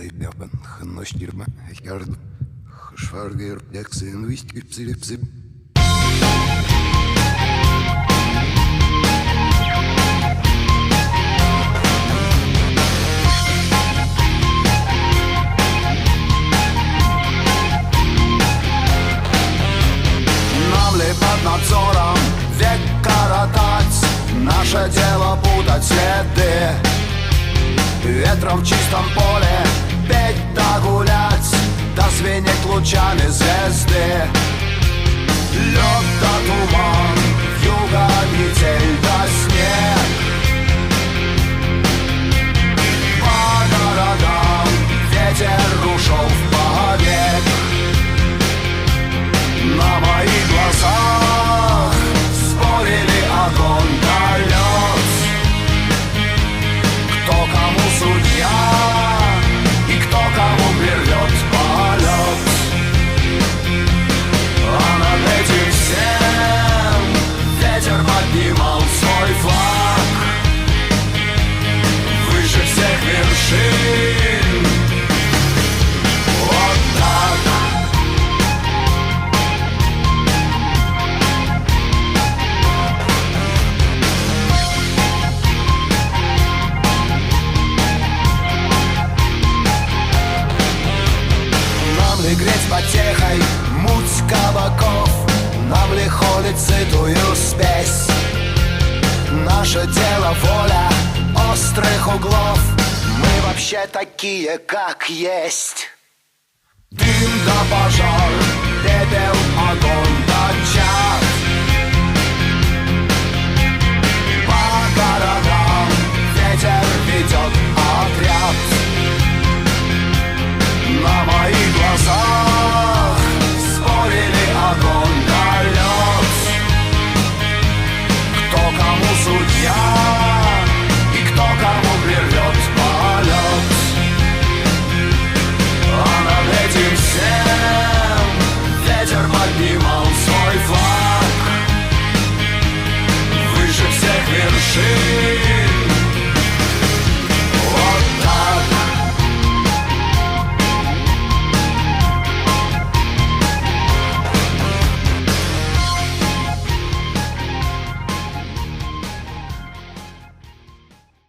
Japan, Hannostyrma, Hjard, Schwarger, Jackson, Wiskipsipsip. Под надзором век коротать, наше дело путать следы. Ветром в чистом поле петь да гулять, да звенеть лучами звезды. Лед да туман, вьюга, метель да снег. По городам ветер ушел в побег. На моих глазах спорили огонь да лед. Кто кому судья и кто кому берет полет. А над этим всем ветер поднимал свой флаг. Выше всех вершин. Вот так. Греть потехой муть кабаков, нам ли холить сытую спесь? Наше дело воля острых углов, мы вообще такие, как есть. Дым да пожар, пепел, огонь да чад.